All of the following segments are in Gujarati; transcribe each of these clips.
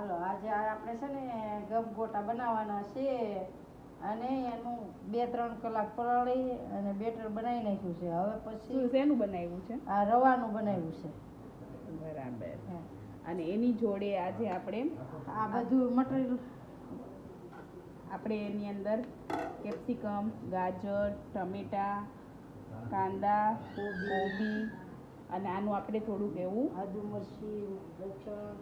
હાલો આજે આપણે છે ને ગપગોટા બનાવવાના છે અને એનું 2-3 કલાક પલાળી અને બેટર બનાવી નાખ્યું છે. હવે પછી શેનું બનાવ્યું છે? આ રવાનું બનાવ્યું છે. બરાબર. અને એની જોડે આજે આપણે આ બધું મટીરિયલ આપણે એની અંદર કેપ્સિકમ, ગાજર, ટમેટા, કાંદા, કોબી અને આનું આપણે થોડુંક એવું આદુ મરચી લસણ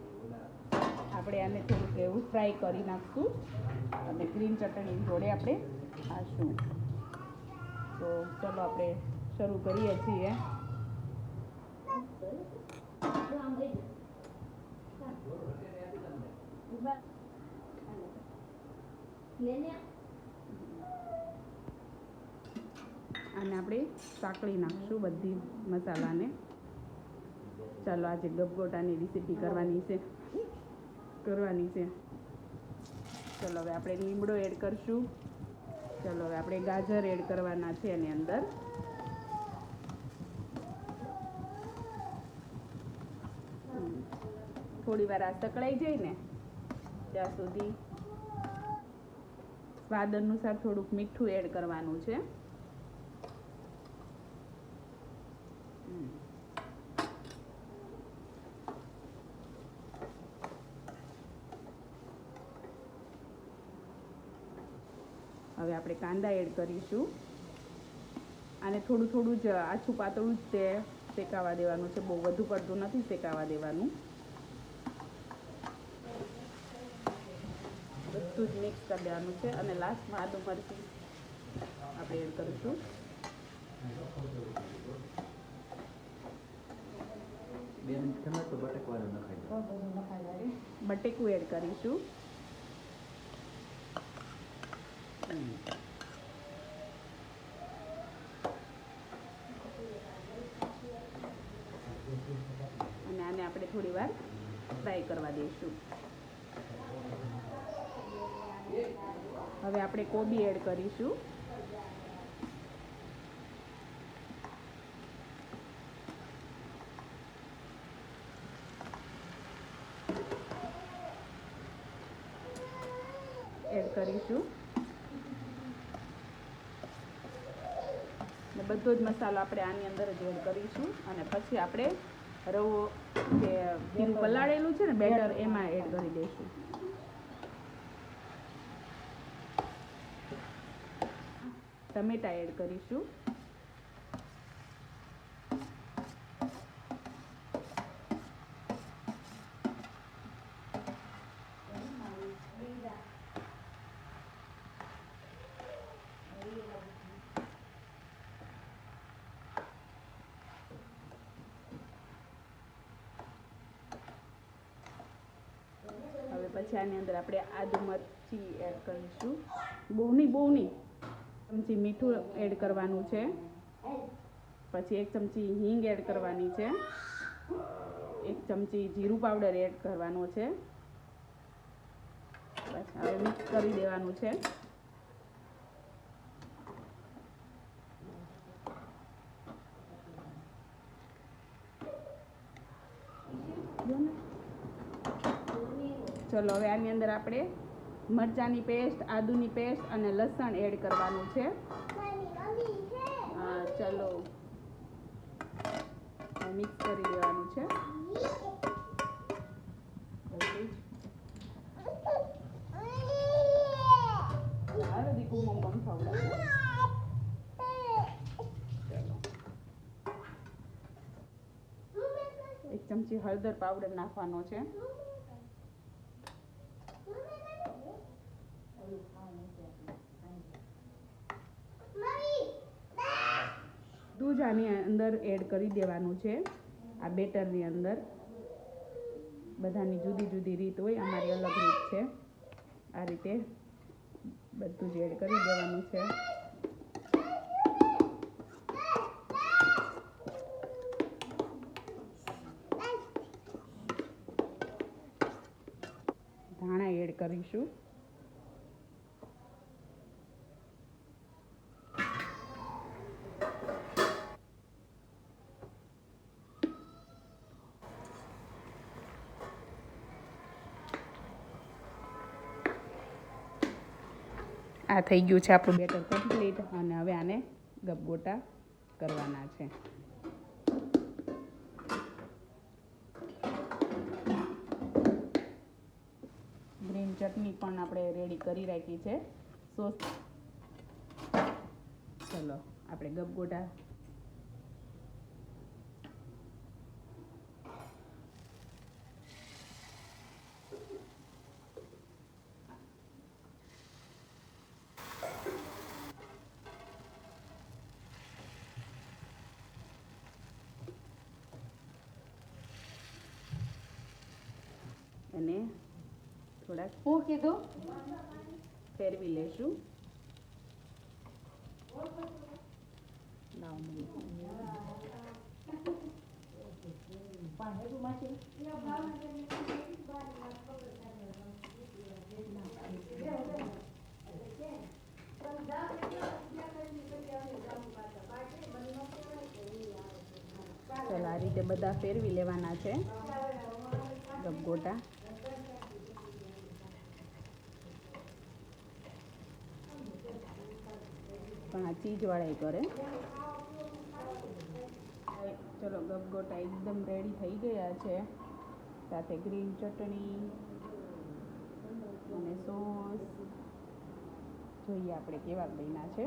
આપણે આને થોડુંક એવું ફ્રાય કરી નાખશું અને ગ્રીન ચટણી જોડે આપણે ખાશું. તો ચલો આપણે શરૂ કરીએ છીએ. આને આપણે સાંકળી નાખશું બધી મસાલાને. ચાલો આજે ગપગોટાની રેસીપી કરવાની છે. ચલો હવે આપણે લીમડો એડ કરશું. ચલો હવે આપણે ગાજર એડ કરવાના છે એની અંદર. થોડી વાર આ સકળાઈ જાય ને ત્યાં સુધી સ્વાદ અનુસાર થોડુંક મીઠું એડ કરવાનું છે. હવે આપણે કાંદા એડ કરીશું. આને થોડું થોડું જ આછું પાતળું જ તે શેકાવા દેવાનું છે. બહુ વધુ પડતું નથી શેકાવા દેવાનું. બધું જ મિક્સ કરી દેવાનું છે અને લાસ્ટમાં આદુ મરચી આપણે એડ કરીશું. બટેકું એડ કરીશું. અને આને આપણે થોડી વાર ફ્રાય કરવા દઈશું. હવે આપણે કોબી એડ કરીશું. ને બધો જ મસાલો આપણે આની અંદર જ એડ કરીશું અને પછી આપણે રવો કે ખીરું પલાળેલું છે ને બેટર એમાં એડ કરી દઈશું. ટમેટા એડ કરીશું. પછી આની અંદર આપણે આદુ મરચી એડ કરીશું. બહુ નહીં ચમચી મીઠું એડ કરવાનું છે. પછી 1 ચમચી હિંગ એડ કરવાની છે. 1 ચમચી જીરું પાવડર એડ કરવાનો છે. બસ હવે મિક્સ કરી દેવાનું છે. ચલો હવે આની અંદર આપણે મરચાંની પેસ્ટ, આદુની પેસ્ટ અને લસણ એડ કરવાનું છે. ચલો મિક્સ કરી દેવાનું છે. ચલો 1 ચમચી હળદર પાવડર નાખવાનો છે. દૂધ આની અંદર એડ કરી દેવાનું છે. આ બેટરની અંદર બધાની જુદી જુદી રીત હોય, અમારી અલગ રીત છે. આ રીતે બધું જ એડ કરી દેવાનું છે. ધાણા એડ કરીશું. આ થઈ ગયું છે આપણું બેટર કમ્પ્લીટ અને હવે આને ગપગોટા કરવાના છે. ગ્રીન ચટણી પણ આપણે રેડી કરી રાખી છે. સોસ ચલો આપણે ગપગોટા અને થોડાક શું કીધું? ફેરવી લેશું. ચાલો આ રીતે બધા ફેરવી લેવાના છે ગપગોટા. પણ આ ચીજવાળા કરે. ચલો ગપગોટા એકદમ રેડી થઈ ગયા છે, સાથે ગ્રીન ચટણી અને સોસ. જોઈએ આપણે કેવા બન્યા છે.